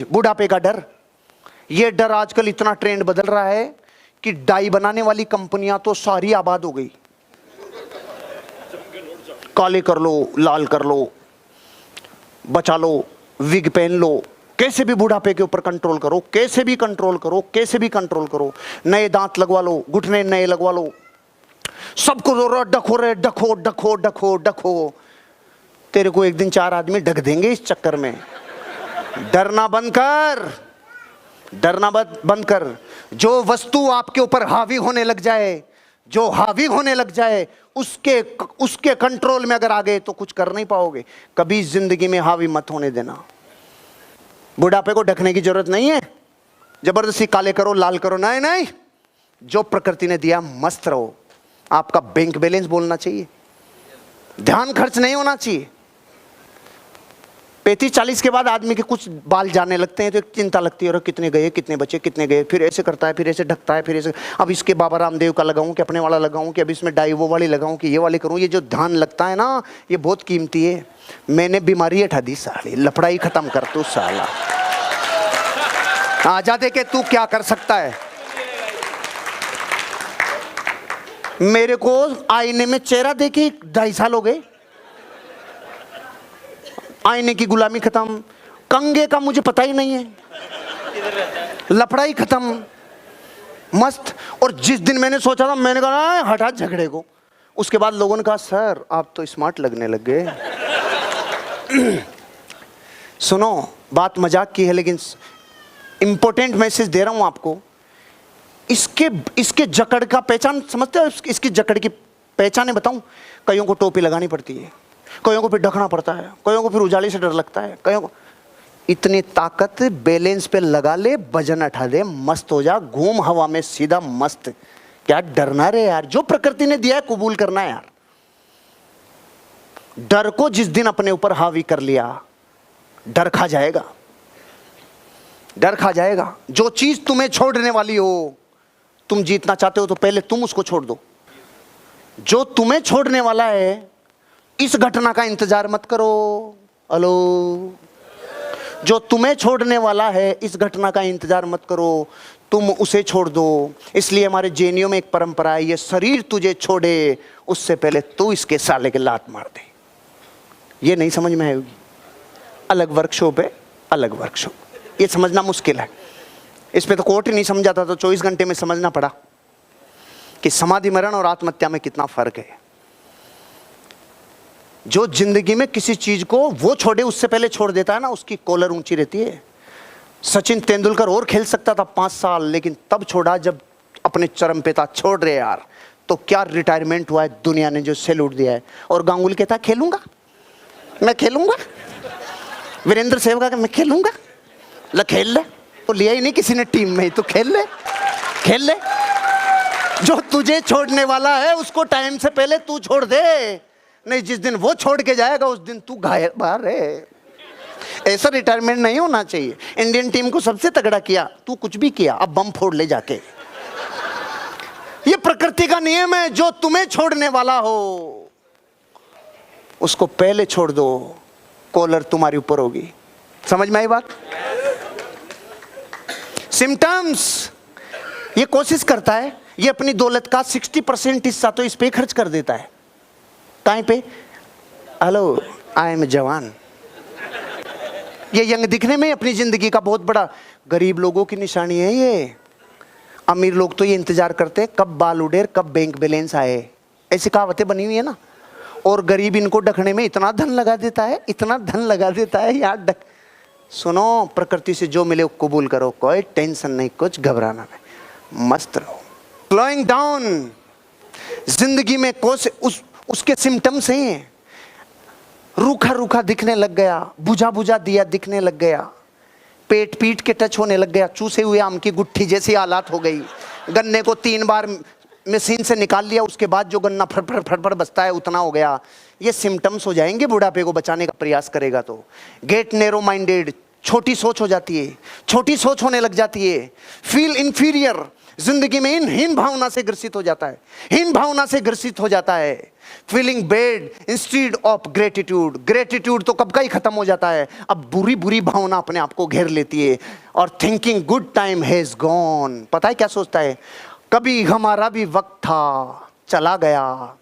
बुढ़ापे का डर। ये डर आजकल इतना ट्रेंड बदल रहा है कि डाई बनाने वाली कंपनियां तो सारी आबाद हो गई। काले कर लो, लाल कर लो, बचा लो, विग पहन लो, कैसे भी बुढ़ापे के ऊपर कंट्रोल करो, कैसे भी कंट्रोल करो, कैसे भी कंट्रोल करो। नए दांत लगवा लो, घुटने नए लगवा लो, सबको रो रहा डखो रे, डखो डखो डखो डखो। तेरे को एक दिन 4 आदमी ढक देंगे इस चक्कर में। डरना बंद कर, डरना बंद कर। जो वस्तु आपके ऊपर हावी होने लग जाए, जो हावी होने लग जाए, उसके कंट्रोल में अगर आ गए तो कुछ कर नहीं पाओगे। कभी जिंदगी में हावी मत होने देना। बुढ़ापे को ढकने की जरूरत नहीं है, जबरदस्ती काले करो लाल करो, नहीं नहीं। जो प्रकृति ने दिया मस्त रहो। आपका बैंक बैलेंस बोलना चाहिए, ध्यान खर्च नहीं होना चाहिए। 35-40 के बाद आदमी के कुछ बाल जाने लगते हैं तो एक चिंता लगती है, और कितने गए, कितने बचे, कितने गए। फिर ऐसे करता है, फिर ऐसे ढकता है, फिर ऐसे। अब इसके बाबा रामदेव का लगाऊं कि अपने वाला लगाऊं, कि अब इसमें डाई वो वाली लगाऊं कि ये वाली करूं। ये जो ध्यान लगता है ना, ये बहुत कीमती है। मैंने बीमारी हटा दी साली, लफड़ाई खत्म कर तू साला। आजा दे के तू क्या कर सकता है। मेरे को आईने में चेहरा देखे 2.5 साल हो गए। आईने की गुलामी खत्म, कंगे का मुझे पता ही नहीं है, लफड़ाई खत्म, मस्त। और जिस दिन मैंने सोचा था, मैंने कहा हटा झगड़े को, उसके बाद लोगों ने कहा सर आप तो स्मार्ट लगने लग गए। सुनो, बात मजाक की है लेकिन इंपॉर्टेंट मैसेज दे रहा हूं आपको। इसके जकड़ का पहचान समझते हो? इसकी जकड़ की पहचान बताऊं? कईयों को टोपी लगानी पड़ती है, कईयों को फिर ढकना पड़ता है, कईयों को फिर उजाले से डर लगता है, कईयों को। इतनी ताकत बैलेंस पे लगा ले, वजन उठा दे, मस्त हो जा, घूम हवा में सीधा मस्त। क्या डरना रे यार, जो प्रकृति ने दिया है कबूल करना है यार। डर को जिस दिन अपने ऊपर हावी कर लिया, डर खा जाएगा, डर खा जाएगा। जो चीज तुम्हें छोड़ने वाली हो, तुम जीतना चाहते हो तो पहले तुम उसको छोड़ दो। जो तुम्हें छोड़ने वाला है, इस घटना का इंतजार मत करो। हेलो, जो तुम्हें छोड़ने वाला है, इस घटना का इंतजार मत करो, तुम उसे छोड़ दो। इसलिए हमारे जेएनयू में एक परंपरा है, ये शरीर तुझे छोड़े उससे पहले तू इसके साले के लात मार दे। ये नहीं समझ में आएगी। अलग वर्कशॉप है, अलग वर्कशॉप। ये समझना मुश्किल है। इस पे तो कोर्ट ही नहीं समझाता, तो 24 घंटे में समझना पड़ा कि समाधि मरण और आत्महत्या में कितना फर्क है। जो जिंदगी में किसी चीज को वो छोड़े उससे पहले छोड़ देता है ना, उसकी कॉलर ऊंची रहती है। सचिन तेंदुलकर और खेल सकता था 5 साल, लेकिन तब छोड़ा जब अपने चरम पे था। छोड़ रहे यार, तो क्या रिटायरमेंट हुआ है, दुनिया ने जो सैल्यूट दिया है। और गांगुली कहता खेलूंगा, मैं खेलूंगा। वीरेंद्र सहवाग मैं खेलूंगा। ल खेल ले, तो लिया ही नहीं किसी ने टीम में, तो खेल ले, खेल ले। जो तुझे छोड़ने वाला है उसको टाइम से पहले तू छोड़ दे, नहीं जिस दिन वो छोड़ के जाएगा उस दिन तू घायल बाहर है। ऐसा रिटायरमेंट नहीं होना चाहिए। इंडियन टीम को सबसे तगड़ा किया, तू कुछ भी किया, अब बम फोड़ ले जाके। ये प्रकृति का नियम है। जो तुम्हें छोड़ने वाला हो उसको पहले छोड़ दो, कॉलर तुम्हारी ऊपर होगी। समझ में आई बात? सिम्टम्स, ये कोशिश करता है, ये अपनी दौलत का 60% हिस्सा तो इस पे खर्च कर देता है। कहीं पे? हेलो, आई एम जवान। ये यंग दिखने में अपनी जिंदगी का बहुत बड़ा, गरीब लोगों की निशानी है ये। अमीर लोग तो ये इंतजार करते हैं कब बाल उड़े, कब बैंक बैलेंस आए। ऐसी कहावतें बनी हुई है ना। और गरीब इनको ढकने में इतना धन लगा देता है, इतना धन लगा देता है यार। सुनो, प्रकृति से जो मिले वो कबूल करो, कोई टेंशन नहीं, कुछ घबराना नहीं, मस्त रहो। स्लोइंग डाउन जिंदगी में उसके सिम्टम्स हैं। रूखा रूखा दिखने लग गया, बुझा बुझा दिया दिखने लग गया, पेट पीठ के टच होने लग गया, चूसे हुए आम की गुट्ठी जैसी हालात हो गई। गन्ने को 3 बार मशीन से निकाल लिया, उसके बाद जो गन्ना फटफट फटफट बचता है उतना हो गया। ये सिम्टम्स हो जाएंगे बुढ़ापे को बचाने का प्रयास करेगा तो। गेट नैरो माइंडेड, छोटी सोच हो जाती है, छोटी सोच होने लग जाती है। फील इंफीरियर, जिंदगी में इन हीन भावना से ग्रसित हो जाता है, हीन भावना से ग्रसित हो जाता है। Feeling bad instead of gratitude, gratitude तो कब का ही खत्म हो जाता है, अब बुरी बुरी भावना अपने आप को घेर लेती है। और thinking good time has gone, पता है क्या सोचता है, कभी हमारा भी वक्त था चला गया।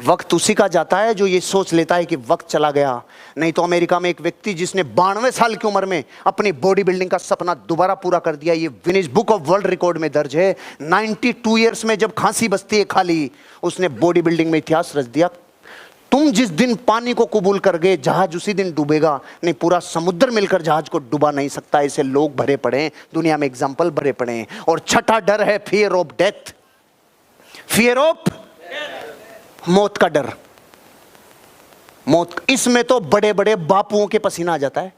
वक्त उसी का जाता है जो ये सोच लेता है कि वक्त चला गया। नहीं तो अमेरिका में एक व्यक्ति जिसने 92 साल की उम्र में अपनी बॉडी बिल्डिंग का सपना दोबारा पूरा कर दिया, ये Guinness book of world record में दर्ज है। 92 ईयर्स में जब खांसी बसती है खाली, उसने बॉडी बिल्डिंग में इतिहास रच दिया। तुम जिस दिन पानी को कबूल कर गए, जहाज उसी दिन डूबेगा। नहीं, पूरा समुद्र मिलकर जहाज को डुबा नहीं सकता। ऐसे लोग भरे पड़े हैं दुनिया में, एग्जाम्पल भरे पड़े हैं। और छठा डर है fear of death, fear of मौत का डर। मौत, इसमें तो बड़े बड़े बापुओं के पसीना आ जाता है।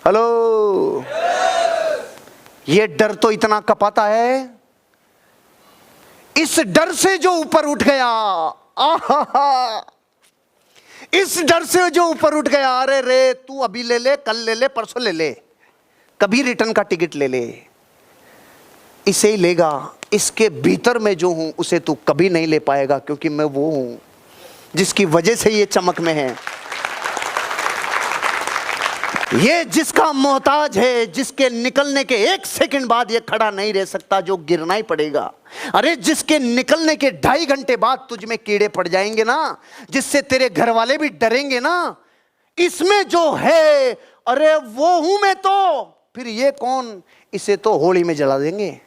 हेलो, ये डर तो इतना कपाता है, इस डर से जो ऊपर उठ गया, आहा, इस डर से जो ऊपर उठ गया, अरे रे तू अभी ले ले, कल ले ले, परसों ले ले, कभी रिटर्न का टिकट ले ले, इसे ही लेगा। इसके भीतर में जो हूं उसे तू कभी नहीं ले पाएगा, क्योंकि मैं वो हूं जिसकी वजह से ये चमक में है। ये जिसका मोहताज है, जिसके निकलने के 1 सेकंड बाद ये खड़ा नहीं रह सकता, जो गिरना ही पड़ेगा। अरे जिसके निकलने के 2.5 घंटे बाद तुझ में कीड़े पड़ जाएंगे ना, जिससे तेरे घर वाले भी डरेंगे ना, इसमें जो है, अरे वो हूं मैं तो। फिर ये कौन, इसे तो होली में जला देंगे।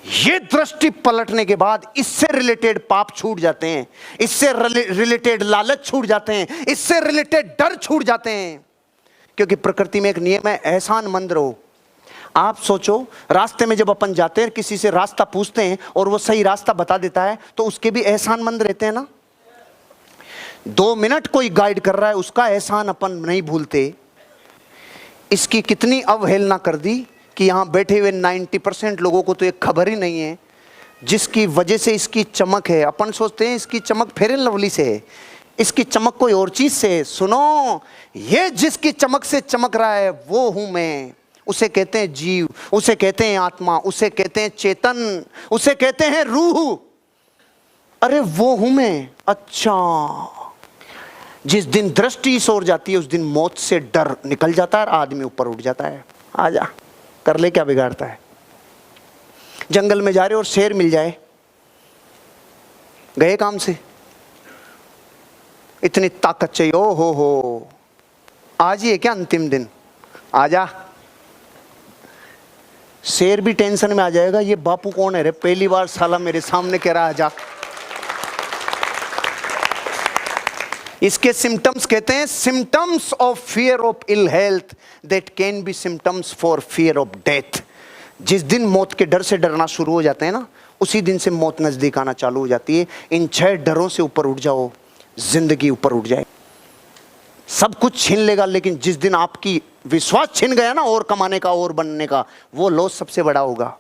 ये दृष्टि पलटने के बाद इससे रिलेटेड पाप छूट जाते हैं, इससे रिलेटेड लालच छूट जाते हैं, इससे रिलेटेड डर छूट जाते हैं। क्योंकि प्रकृति में एक नियम है, एहसानमंद रहो। आप सोचो, रास्ते में जब अपन जाते हैं, किसी से रास्ता पूछते हैं और वो सही रास्ता बता देता है, तो उसके भी एहसानमंद रहते हैं ना। 2 मिनट कोई गाइड कर रहा है, उसका एहसान अपन नहीं भूलते। इसकी कितनी अवहेलना कर दी कि यहाँ बैठे हुए 90% लोगों को तो एक खबर ही नहीं है, जिसकी वजह से इसकी चमक है। अपन सोचते हैं इसकी चमक फेयर एंड लवली से है, इसकी चमक कोई और चीज से है। सुनो, ये जिसकी चमक से चमक रहा है वो हूं मैं। उसे कहते हैं जीव, उसे कहते हैं आत्मा, उसे कहते हैं चेतन, उसे कहते हैं रूह। अरे वो हूं मैं। अच्छा, जिस दिन दृष्टि इस ओर जाती है, उस दिन मौत से डर निकल जाता है, आदमी ऊपर उठ जाता है। आजा, कर ले, क्या बिगाड़ता है। जंगल में जा रहे और शेर मिल जाए, गए काम से। इतनी ताकत चाहिए, ओ हो, आज ही है क्या अंतिम दिन, आजा। शेर भी टेंशन में आ जाएगा, ये बापू कौन है रे, पहली बार साला मेरे सामने कह रहा है आजा। इसके सिम्टम्स कहते हैं symptoms of fear of ill health that can be symptoms for fear of death. जिस दिन मौत के डर से डरना शुरू हो जाते हैं ना, उसी दिन से मौत नजदीक आना चालू हो जाती है। इन 6 डरों से ऊपर उठ जाओ, जिंदगी ऊपर उठ जाए। सब कुछ छीन लेगा, लेकिन जिस दिन आपकी विश्वास छीन गया ना, और कमाने का और बनने का, वो लॉस सबसे बड़ा होगा।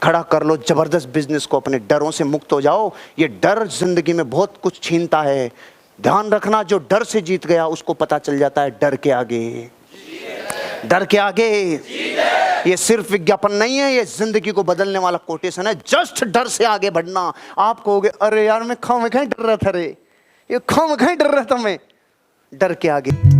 खड़ा कर लो जबरदस्त बिजनेस को, अपने डरों से मुक्त हो जाओ। ये डर जिंदगी में बहुत कुछ छीनता है। ध्यान रखना, जो डर से जीत गया उसको पता चल जाता है डर के आगे, डर के आगे। ये सिर्फ विज्ञापन नहीं है, ये जिंदगी को बदलने वाला कोटेशन है। जस्ट डर से आगे बढ़ना। आप कहोगे अरे यार मैं खाम खाई डर रहा था रे, ये खाम खाई डर रहा था मैं, डर के आगे।